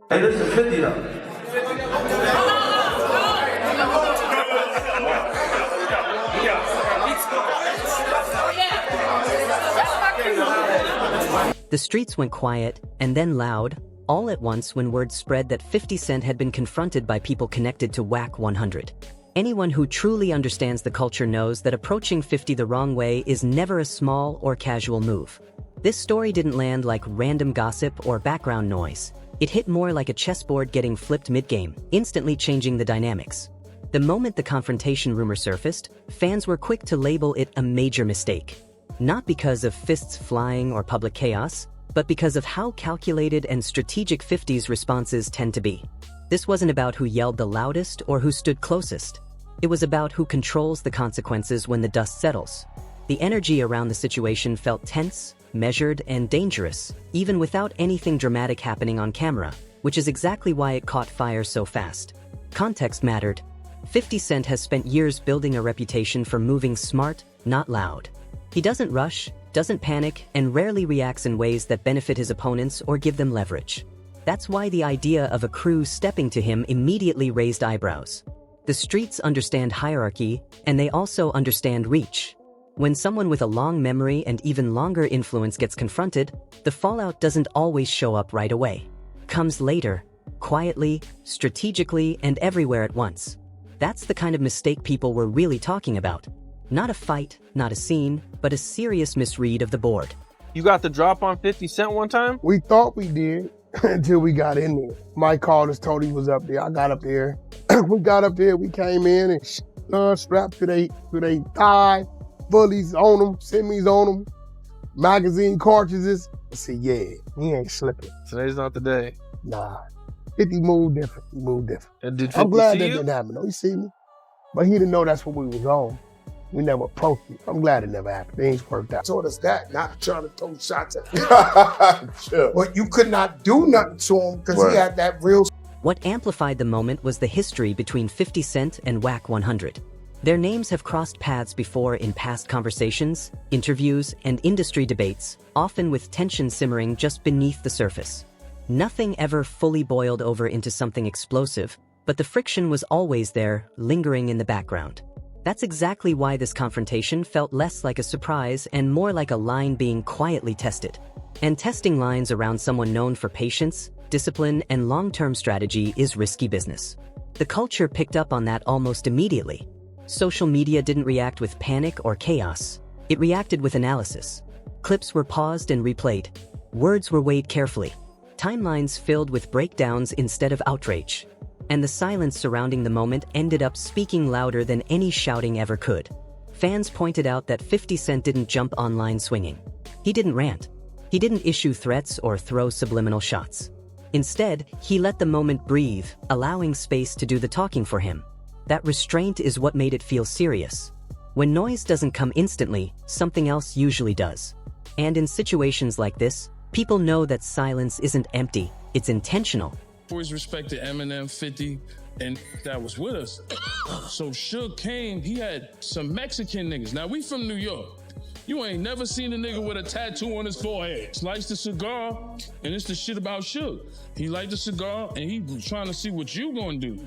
Hey, this is 50 though. The streets went quiet, and then loud, all at once when word spread that 50 Cent had been confronted by people connected to Wack100. Anyone who truly understands the culture knows that approaching 50 the wrong way is never a small or casual move. This story didn't land like random gossip or background noise. It hit more like a chessboard getting flipped mid-game, instantly changing the dynamics. The moment the confrontation rumor surfaced, fans were quick to label it a major mistake. Not because of fists flying or public chaos, but because of how calculated and strategic 50's responses tend to be. This wasn't about who yelled the loudest or who stood closest. It was about who controls the consequences when the dust settles. The energy around the situation felt tense, measured, and dangerous, even without anything dramatic happening on camera, which is exactly why it caught fire so fast. Context mattered. 50 Cent has spent years building a reputation for moving smart, not loud. He doesn't rush, doesn't panic, and rarely reacts in ways that benefit his opponents or give them leverage. That's why the idea of a crew stepping to him immediately raised eyebrows. The streets understand hierarchy, and they also understand reach. When someone with a long memory and even longer influence gets confronted, the fallout doesn't always show up right away. It comes later, quietly, strategically, and everywhere at once. That's the kind of mistake people were really talking about. Not a fight, not a scene, but a serious misread of the board. You got the drop on 50 Cent one time? We thought we did until we got in there. Mike called us, told he was up there. I got up there. We got up there, we came in and strapped to their thigh, bullies on them, semis on them, magazine cartridges. I said, yeah, he ain't slipping. Today's not the day. Nah, 50 moved different. He moved different. And did 50 I'm glad see that you? didn't happen. No, he see me. But he didn't know that's what we was on. We never approached it. I'm glad it never happened. Things worked out. Told us that, not trying to throw shots at him. Sure. But you could not do nothing to him because he had that real. What amplified the moment was the history between 50 Cent and Wack100. Their names have crossed paths before in past conversations, interviews, and industry debates, often with tension simmering just beneath the surface. Nothing ever fully boiled over into something explosive, but the friction was always there, lingering in the background. That's exactly why this confrontation felt less like a surprise and more like a line being quietly tested. And testing lines around someone known for patience, discipline, and long-term strategy is risky business. The culture picked up on that almost immediately. Social media didn't react with panic or chaos. It reacted with analysis. Clips were paused and replayed. Words were weighed carefully. Timelines filled with breakdowns instead of outrage. And the silence surrounding the moment ended up speaking louder than any shouting ever could. Fans pointed out that 50 Cent didn't jump online swinging. He didn't rant. He didn't issue threats or throw subliminal shots. Instead, he let the moment breathe, allowing space to do the talking for him. That restraint is what made it feel serious. When noise doesn't come instantly, something else usually does. And in situations like this, people know that silence isn't empty, it's intentional. Always respected Eminem, 50, and that was with us. So Suge came, he had some Mexican niggas. Now we from New York. You ain't never seen a nigga with a tattoo on his forehead. Sliced the cigar, and it's the shit about Suge. He liked the cigar, and he was trying to see what you gonna do.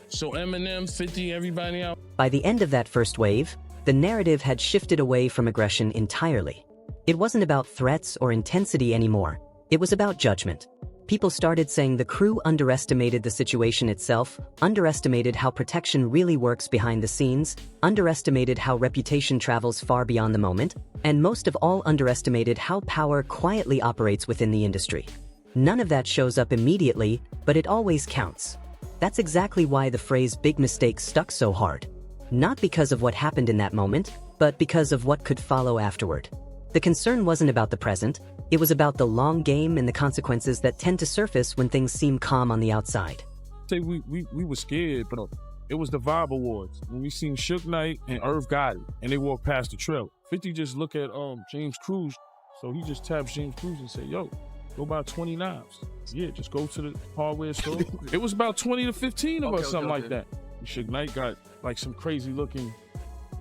So Eminem, 50, everybody out. By the end of that first wave, the narrative had shifted away from aggression entirely. It wasn't about threats or intensity anymore. It was about judgment. People started saying the crew underestimated the situation itself, underestimated how protection really works behind the scenes, underestimated how reputation travels far beyond the moment, and most of all underestimated how power quietly operates within the industry. None of that shows up immediately, but it always counts. That's exactly why the phrase big mistake stuck so hard. Not because of what happened in that moment, but because of what could follow afterward. The concern wasn't about the present, it was about the long game and the consequences that tend to surface when things seem calm on the outside. Say we were scared, but it was the Vibe Awards when we seen Suge Knight and Irv Gotti, and they walked past the trail. 50 just look at James Cruz, so he just taps James Cruz and say, "Yo, go buy 20 knives." Yeah, just go to the hardware store. It was about 20 to 15 of us, something like that. And Suge Knight got like some crazy looking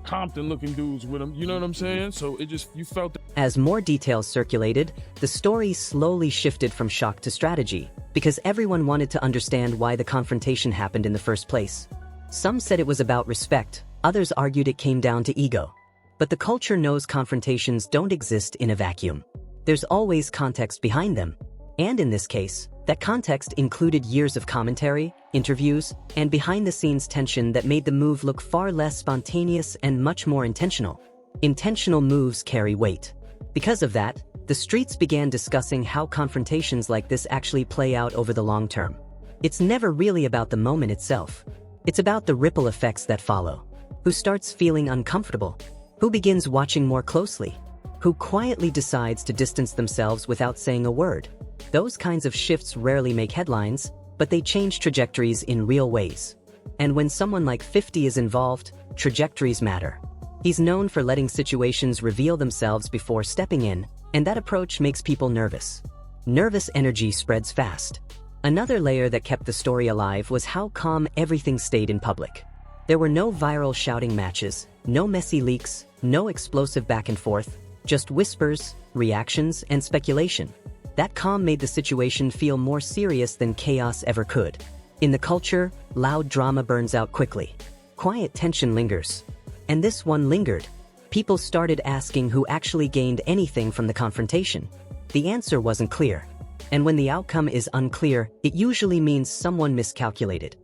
Compton-looking dudes with them. You know what I'm saying? So it just, you felt that. As more details circulated, the story slowly shifted from shock to strategy, because everyone wanted to understand why the confrontation happened in the first place. Some said it was about respect, others argued it came down to ego. But the culture knows confrontations don't exist in a vacuum. There's always context behind them. And in this case, that context included years of commentary, interviews, and behind-the-scenes tension that made the move look far less spontaneous and much more intentional. Intentional moves carry weight. Because of that, the streets began discussing how confrontations like this actually play out over the long term. It's never really about the moment itself. It's about the ripple effects that follow. Who starts feeling uncomfortable? Who begins watching more closely? Who quietly decides to distance themselves without saying a word? Those kinds of shifts rarely make headlines, but they change trajectories in real ways. And when someone like 50 is involved, trajectories matter. He's known for letting situations reveal themselves before stepping in, and that approach makes people nervous. Nervous energy spreads fast. Another layer that kept the story alive was how calm everything stayed in public. There were no viral shouting matches, no messy leaks, no explosive back and forth, just whispers, reactions, and speculation. That calm made the situation feel more serious than chaos ever could. In the culture, loud drama burns out quickly. Quiet tension lingers. And this one lingered. People started asking who actually gained anything from the confrontation. The answer wasn't clear. And when the outcome is unclear, it usually means someone miscalculated.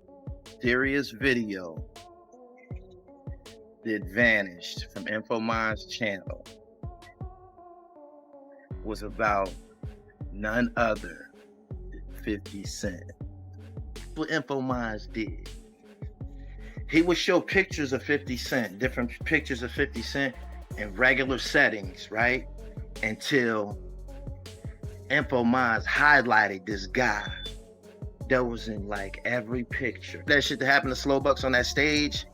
Serious video that vanished from InfoMind's channel was about none other than 50 Cent. What InfoMinds did, he would show pictures of 50 Cent, different pictures of 50 Cent in regular settings, right? Until InfoMinds highlighted this guy that was in like every picture. That shit that happened to Slowbucks on that stage,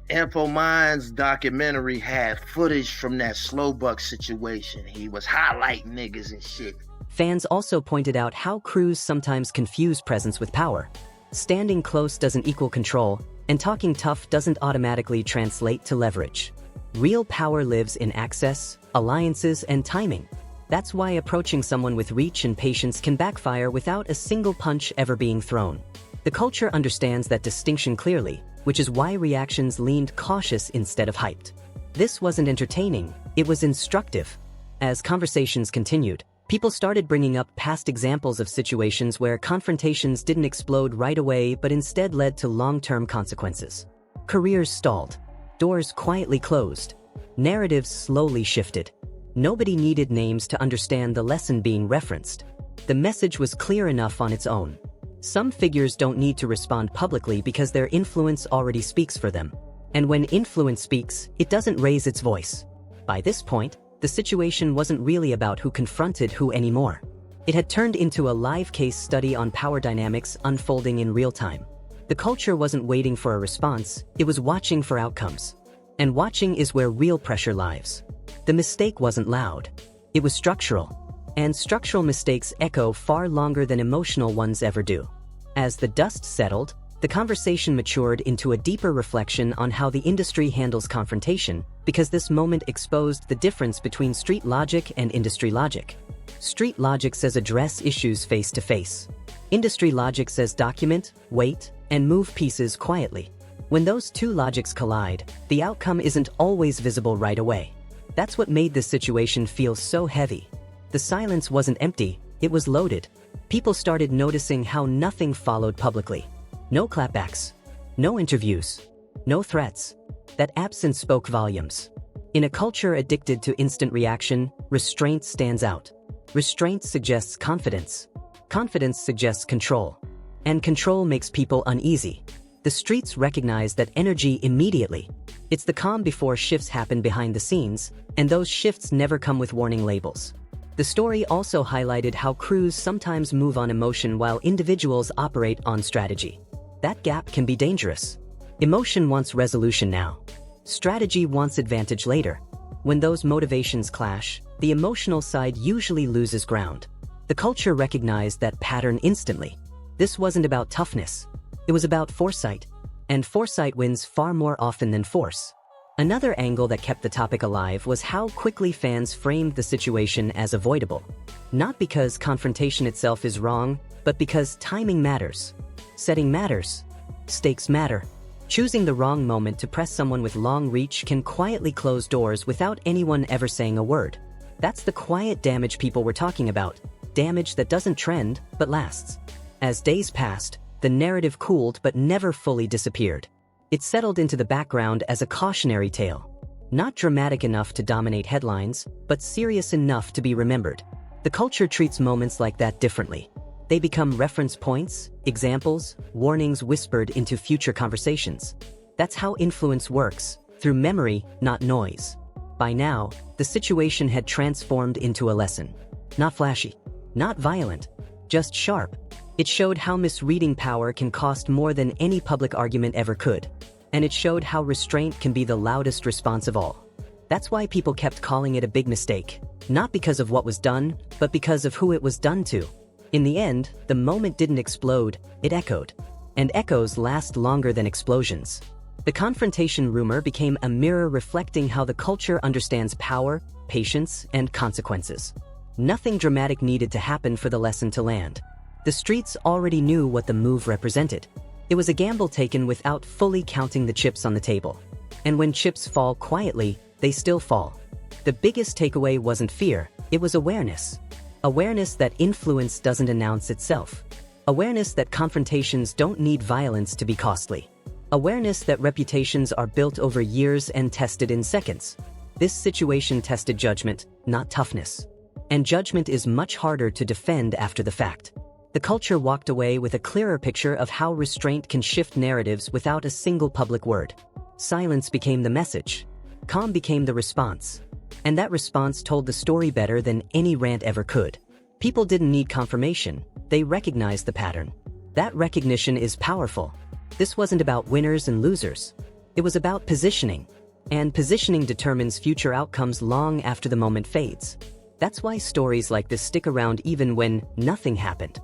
InfoMind's documentary had footage from that Slowbuck situation. He was highlighting niggas and shit. Fans also pointed out how crews sometimes confuse presence with power. Standing close doesn't equal control, and talking tough doesn't automatically translate to leverage. Real power lives in access, alliances, and timing. That's why approaching someone with reach and patience can backfire without a single punch ever being thrown. The culture understands that distinction clearly, which is why reactions leaned cautious instead of hyped. This wasn't entertaining, it was instructive. As conversations continued, people started bringing up past examples of situations where confrontations didn't explode right away but instead led to long-term consequences. Careers stalled. Doors quietly closed. Narratives slowly shifted. Nobody needed names to understand the lesson being referenced. The message was clear enough on its own. Some figures don't need to respond publicly because their influence already speaks for them. And when influence speaks, it doesn't raise its voice. By this point, the situation wasn't really about who confronted who anymore. It had turned into a live case study on power dynamics unfolding in real time. The culture wasn't waiting for a response, it was watching for outcomes. And watching is where real pressure lies. The mistake wasn't loud. It was structural. And structural mistakes echo far longer than emotional ones ever do. As the dust settled, the conversation matured into a deeper reflection on how the industry handles confrontation, because this moment exposed the difference between street logic and industry logic. Street logic says address issues face to face. Industry logic says document, wait, and move pieces quietly. When those two logics collide, the outcome isn't always visible right away. That's what made this situation feel so heavy. The silence wasn't empty, it was loaded. People started noticing how nothing followed publicly. No clapbacks, no interviews, no threats. That absence spoke volumes. In a culture addicted to instant reaction, restraint stands out. Restraint suggests confidence. Confidence suggests control. And control makes people uneasy. The streets recognize that energy immediately. It's the calm before shifts happen behind the scenes, and those shifts never come with warning labels. The story also highlighted how crews sometimes move on emotion while individuals operate on strategy. That gap can be dangerous. Emotion wants resolution now. Strategy wants advantage later. When those motivations clash, the emotional side usually loses ground. The culture recognized that pattern instantly. This wasn't about toughness. It was about foresight. And foresight wins far more often than force. Another angle that kept the topic alive was how quickly fans framed the situation as avoidable. Not because confrontation itself is wrong, but because timing matters. Setting matters. Stakes matter. Choosing the wrong moment to press someone with long reach can quietly close doors without anyone ever saying a word. That's the quiet damage people were talking about. Damage that doesn't trend, but lasts. As days passed, the narrative cooled but never fully disappeared. It settled into the background as a cautionary tale. Not dramatic enough to dominate headlines, but serious enough to be remembered. The culture treats moments like that differently. They become reference points, examples, warnings whispered into future conversations. That's how influence works, through memory, not noise. By now, the situation had transformed into a lesson. Not flashy, not violent, just sharp. It showed how misreading power can cost more than any public argument ever could. And it showed how restraint can be the loudest response of all. That's why people kept calling it a big mistake. Not because of what was done, but because of who it was done to. In the end, the moment didn't explode, it echoed. And echoes last longer than explosions. The confrontation rumor became a mirror reflecting how the culture understands power, patience, and consequences. Nothing dramatic needed to happen for the lesson to land. The streets already knew what the move represented. It was a gamble taken without fully counting the chips on the table. And when chips fall quietly, they still fall. The biggest takeaway wasn't fear, it was awareness. Awareness that influence doesn't announce itself. Awareness that confrontations don't need violence to be costly. Awareness that reputations are built over years and tested in seconds. This situation tested judgment, not toughness. And judgment is much harder to defend after the fact. The culture walked away with a clearer picture of how restraint can shift narratives without a single public word. Silence became the message. Calm became the response. And that response told the story better than any rant ever could. People didn't need confirmation, they recognized the pattern. That recognition is powerful. This wasn't about winners and losers. It was about positioning. And positioning determines future outcomes long after the moment fades. That's why stories like this stick around even when nothing happened.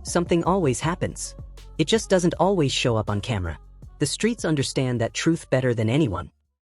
Something always happens. It just doesn't always show up on camera. The streets understand that truth better than anyone.